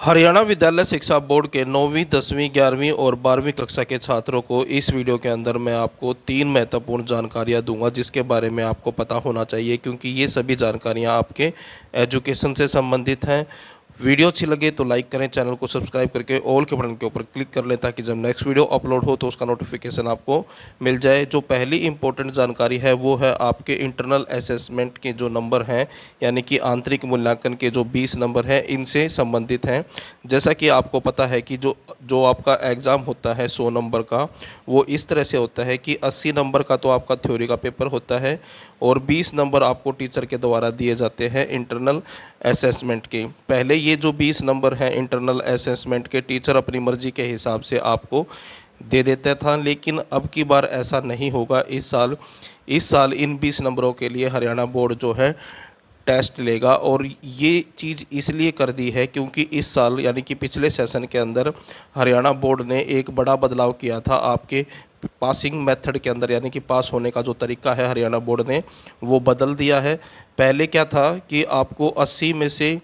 हरियाणा विद्यालय शिक्षा बोर्ड के 9वीं 10वीं 11वीं और 12वीं कक्षा के छात्रों को इस वीडियो के अंदर मैं आपको 3 महत्वपूर्ण जानकारियां दूंगा जिसके बारे में आपको पता होना चाहिए, क्योंकि ये सभी जानकारियां आपके एजुकेशन से संबंधित हैं। वीडियो अच्छी लगे तो लाइक करें, चैनल को सब्सक्राइब करके ऑल के बटन के ऊपर क्लिक कर लें ताकि जब नेक्स्ट वीडियो अपलोड हो तो उसका नोटिफिकेशन आपको मिल जाए। जो पहली इंपॉर्टेंट जानकारी है वो है आपके इंटरनल असेसमेंट के जो नंबर हैं, यानी कि आंतरिक मूल्यांकन के जो 20 नंबर हैं, इनसे संबंधित हैं। जैसा कि आपको पता है कि जो जो आपका एग्ज़ाम होता है 100 नंबर का, वो इस तरह से होता है कि 80 नंबर का तो आपका थ्योरी का पेपर होता है और 20 नंबर आपको टीचर के द्वारा दिए जाते हैं इंटरनल असेसमेंट के। पहले ये जो 20 नंबर हैं इंटरनल असेसमेंट के, टीचर अपनी मर्ज़ी के हिसाब से आपको दे देता था, लेकिन अब की बार ऐसा नहीं होगा। इस साल इन 20 नंबरों के लिए हरियाणा बोर्ड जो है टेस्ट लेगा, और ये चीज़ इसलिए कर दी है क्योंकि इस साल यानी कि पिछले सेशन के अंदर हरियाणा बोर्ड ने एक बड़ा बदलाव किया था आपके पासिंग मेथड के अंदर, यानी कि पास होने का जो तरीका है हरियाणा बोर्ड ने वो बदल दिया है। पहले क्या था कि आपको 80 में से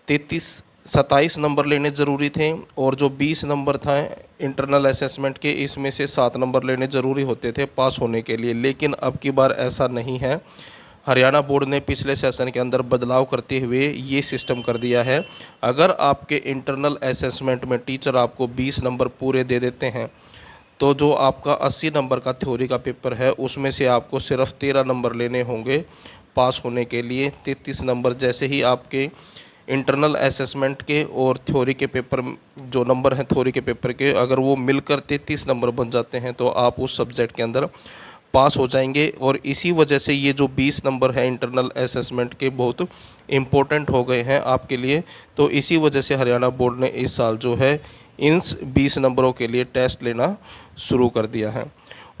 27 नंबर लेने ज़रूरी थे और जो 20 नंबर था इंटरनल असेसमेंट के, इसमें से 7 नंबर लेने ज़रूरी होते थे पास होने के लिए। लेकिन अब की बार ऐसा नहीं है। हरियाणा बोर्ड ने पिछले सेशन के अंदर बदलाव करते हुए ये सिस्टम कर दिया है, अगर आपके इंटरनल असेसमेंट में टीचर आपको 20 नंबर पूरे दे देते हैं तो जो आपका 80 नंबर का थ्योरी का पेपर है उसमें से आपको सिर्फ 13 नंबर लेने होंगे पास होने के लिए। 33 नंबर जैसे ही आपके इंटरनल असेसमेंट के और थ्योरी के पेपर जो नंबर हैं थ्योरी के पेपर के, अगर वो मिलकर 33 नंबर बन जाते हैं तो आप उस सब्जेक्ट के अंदर पास हो जाएंगे। और इसी वजह से ये जो 20 नंबर है इंटरनल असेसमेंट के बहुत इम्पोर्टेंट हो गए हैं आपके लिए। तो इसी वजह से हरियाणा बोर्ड ने इस साल जो है इन 20 नंबरों के लिए टेस्ट लेना शुरू कर दिया है।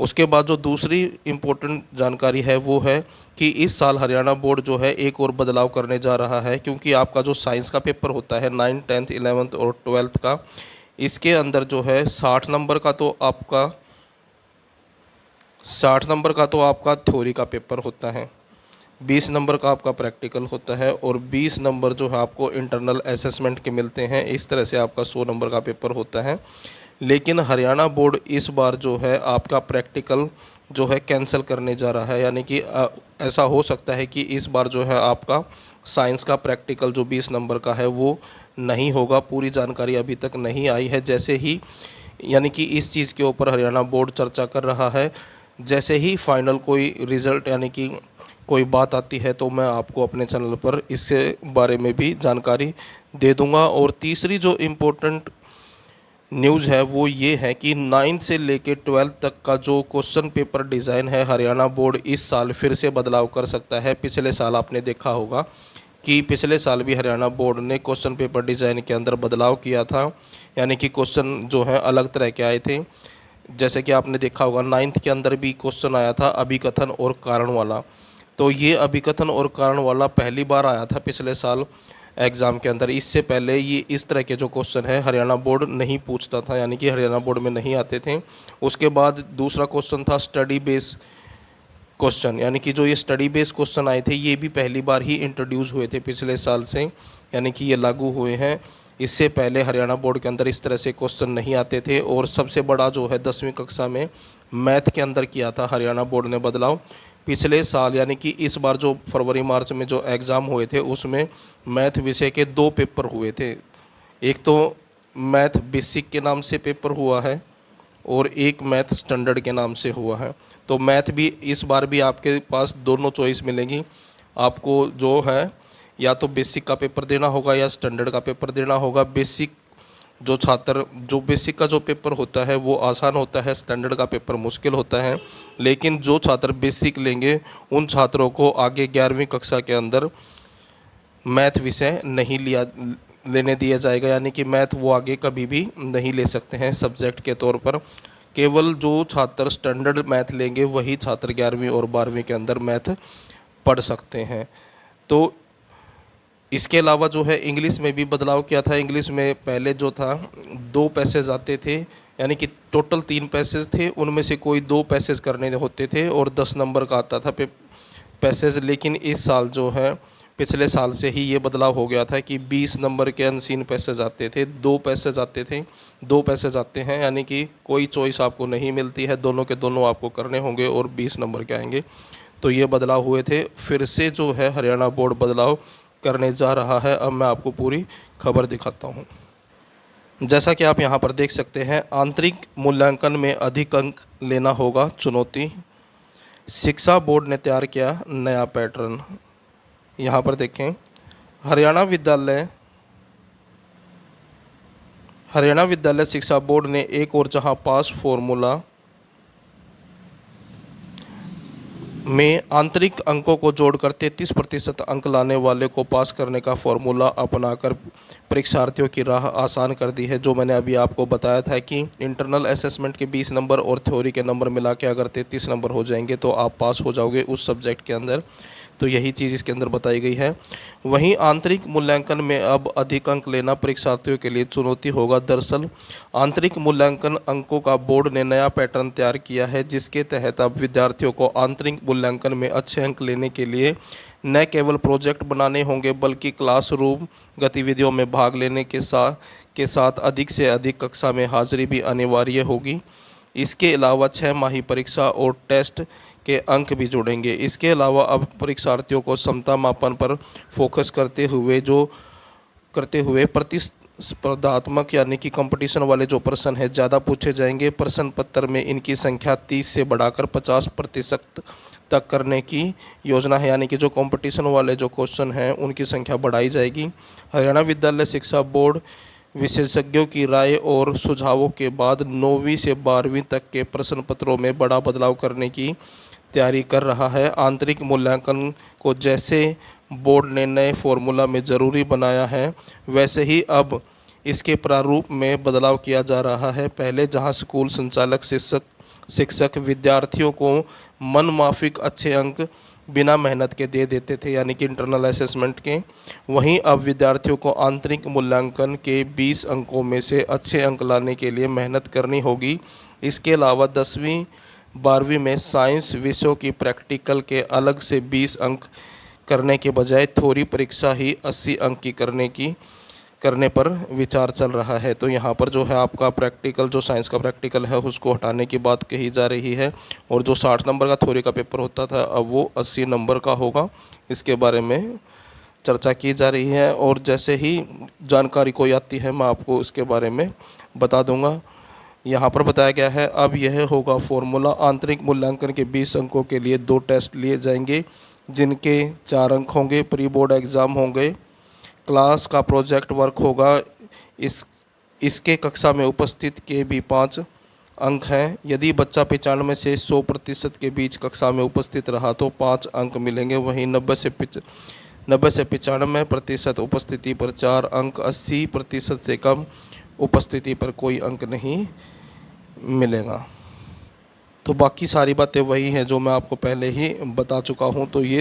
उसके बाद जो दूसरी इम्पोर्टेंट जानकारी है वो है कि इस साल हरियाणा बोर्ड जो है एक और बदलाव करने जा रहा है, क्योंकि आपका जो साइंस का पेपर होता है 9th 10th 11th और 12th का, इसके अंदर जो है 60 नंबर का तो आपका थ्योरी का पेपर होता है, 20 नंबर का आपका प्रैक्टिकल होता है और 20 नंबर जो है आपको इंटरनल असेसमेंट के मिलते हैं। इस तरह से आपका 100 नंबर का पेपर होता है। लेकिन हरियाणा बोर्ड इस बार जो है आपका प्रैक्टिकल जो है कैंसिल करने जा रहा है, यानी कि ऐसा हो सकता है कि इस बार जो है आपका साइंस का प्रैक्टिकल जो 20 नंबर का है वो नहीं होगा। पूरी जानकारी अभी तक नहीं आई है। जैसे ही यानी कि इस चीज़ के ऊपर हरियाणा बोर्ड चर्चा कर रहा है, जैसे ही फाइनल कोई रिज़ल्ट यानी कि कोई बात आती है तो मैं आपको अपने चैनल पर इसके बारे में भी जानकारी दे दूंगा। और तीसरी जो इम्पोर्टेंट न्यूज़ है वो ये है कि 9th से लेकर 12th तक का जो क्वेश्चन पेपर डिज़ाइन है हरियाणा बोर्ड इस साल फिर से बदलाव कर सकता है। पिछले साल आपने देखा होगा कि पिछले साल भी हरियाणा बोर्ड ने क्वेश्चन पेपर डिज़ाइन के अंदर बदलाव किया था, यानी कि क्वेश्चन जो है अलग तरह के आए थे। जैसे कि आपने देखा होगा 9th के अंदर भी क्वेश्चन आया था अभिकथन और कारण वाला। तो ये अभिकथन और कारण वाला पहली बार आया था पिछले साल एग्ज़ाम के अंदर। इससे पहले ये इस तरह के जो क्वेश्चन है हरियाणा बोर्ड नहीं पूछता था, यानी कि हरियाणा बोर्ड में नहीं आते थे। उसके बाद दूसरा क्वेश्चन था स्टडी बेस क्वेश्चन, यानी कि जो ये स्टडी बेस क्वेश्चन आए थे ये भी पहली बार ही इंट्रोड्यूस हुए थे पिछले साल से, यानी कि ये लागू हुए हैं। इससे पहले हरियाणा बोर्ड के अंदर इस तरह से क्वेश्चन नहीं आते थे। और सबसे बड़ा जो है 10वीं कक्षा में मैथ के अंदर किया था हरियाणा बोर्ड ने बदलाव। पिछले साल यानी कि इस बार जो फरवरी मार्च में जो एग्ज़ाम हुए थे उसमें मैथ विषय के 2 पेपर हुए थे। एक तो मैथ बेसिक के नाम से पेपर हुआ है और एक मैथ स्टैंडर्ड के नाम से हुआ है। तो मैथ भी इस बार भी आपके पास दोनों चॉइस मिलेंगी। आपको जो है या तो बेसिक का पेपर देना होगा या स्टैंडर्ड का पेपर देना होगा। जो बेसिक का जो पेपर होता है वो आसान होता है, स्टैंडर्ड का पेपर मुश्किल होता है। लेकिन जो छात्र बेसिक लेंगे उन छात्रों को आगे 11वीं कक्षा के अंदर मैथ विषय नहीं लेने दिया जाएगा, यानी कि मैथ वो आगे कभी भी नहीं ले सकते हैं सब्जेक्ट के तौर पर। केवल जो छात्र स्टैंडर्ड मैथ लेंगे वही छात्र 11वीं और 12वीं के अंदर मैथ पढ़ सकते हैं। तो इसके अलावा जो है इंग्लिश में भी बदलाव किया था। इंग्लिश में पहले जो था 2 पैसेज आते थे, यानी कि टोटल 3 पैसेज थे, उनमें से कोई 2 पैसेज करने होते थे और 10 नंबर का आता था पैसेज। लेकिन इस साल जो है पिछले साल से ही ये बदलाव हो गया था कि 20 नंबर के अनसीन पैसे जाते थे, 2 पैसे जाते थे, 2 पैसे जाते हैं, यानी कि कोई चॉइस आपको नहीं मिलती है, दोनों के दोनों आपको करने होंगे और 20 नंबर के आएंगे। तो ये बदलाव हुए थे। फिर से जो है हरियाणा बोर्ड बदलाव करने जा रहा है। अब मैं आपको पूरी खबर दिखाता हूँ। जैसा कि आप यहाँ पर देख सकते हैं, आंतरिक मूल्यांकन में अधिक अंक लेना होगा चुनौती। शिक्षा बोर्ड ने तैयार किया नया पैटर्न। यहाँ पर देखें, हरियाणा विद्यालय शिक्षा बोर्ड ने एक और जहां पास फॉर्मूला में आंतरिक अंकों को जोड़कर 33% अंक लाने वाले को पास करने का फॉर्मूला अपनाकर परीक्षार्थियों की राह आसान कर दी है। जो मैंने अभी आपको बताया था कि इंटरनल असेसमेंट के 20 नंबर और थ्योरी के नंबर मिला के अगर 33 नंबर हो जाएंगे तो आप पास हो जाओगे उस सब्जेक्ट के अंदर। तो यही चीज़ इसके अंदर बताई गई है। वहीं आंतरिक मूल्यांकन में अब अधिक अंक लेना परीक्षार्थियों के लिए चुनौती होगा। दरअसल आंतरिक मूल्यांकन अंकों का बोर्ड ने नया पैटर्न तैयार किया है, जिसके तहत अब विद्यार्थियों को आंतरिक मूल्यांकन में अच्छे अंक लेने के लिए न केवल प्रोजेक्ट बनाने होंगे बल्कि क्लासरूम गतिविधियों में भाग लेने के साथ अधिक से अधिक कक्षा में हाजिरी भी अनिवार्य होगी। इसके अलावा 6 माही परीक्षा और टेस्ट के अंक भी जुड़ेंगे। इसके अलावा अब परीक्षार्थियों को क्षमता मापन पर फोकस करते हुए प्रतिस्पर्धात्मक यानी कि कंपटीशन वाले जो प्रश्न है ज़्यादा पूछे जाएंगे। प्रश्न पत्र में इनकी संख्या 30 से बढ़ाकर 50% तक करने की योजना है, यानी कि जो कंपटीशन वाले जो क्वेश्चन हैं उनकी संख्या बढ़ाई जाएगी। हरियाणा विद्यालय शिक्षा बोर्ड विशेषज्ञों की राय और सुझावों के बाद 9वीं से 12वीं तक के प्रश्न पत्रों में बड़ा बदलाव करने की तैयारी कर रहा है। आंतरिक मूल्यांकन को जैसे बोर्ड ने नए फॉर्मूला में ज़रूरी बनाया है, वैसे ही अब इसके प्रारूप में बदलाव किया जा रहा है। पहले जहां स्कूल संचालक शिक्षक विद्यार्थियों को मनमाफिक अच्छे अंक बिना मेहनत के दे देते थे, यानी कि इंटरनल असेसमेंट के, वहीं अब विद्यार्थियों को आंतरिक मूल्यांकन के 20 अंकों में से अच्छे अंक लाने के लिए मेहनत करनी होगी। इसके अलावा 10वीं 12वीं में साइंस विषयों की प्रैक्टिकल के अलग से 20 अंक करने के बजाय थ्योरी परीक्षा ही 80 अंक की करने पर विचार चल रहा है। तो यहाँ पर जो है आपका प्रैक्टिकल, जो साइंस का प्रैक्टिकल है उसको हटाने की बात कही जा रही है, और जो 60 नंबर का थ्योरी का पेपर होता था अब वो 80 नंबर का होगा। इसके बारे में चर्चा की जा रही है, और जैसे ही जानकारी कोई आती है मैं आपको उसके बारे में बता दूंगा। यहाँ पर बताया गया है अब यह होगा फॉर्मूला। आंतरिक मूल्यांकन के 20 अंकों के लिए 2 टेस्ट लिए जाएंगे जिनके 4 अंक होंगे। प्री बोर्ड एग्ज़ाम होंगे, क्लास का प्रोजेक्ट वर्क होगा, इसके कक्षा में उपस्थित के भी 5 अंक हैं। यदि बच्चा 95 से 100% के बीच कक्षा में उपस्थित रहा तो 5 अंक मिलेंगे। वहीं 90 से 95% उपस्थिति पर 4 अंक, 80% से कम उपस्थिति पर कोई अंक नहीं मिलेगा। तो बाकी सारी बातें वही हैं जो मैं आपको पहले ही बता चुका हूँ। तो ये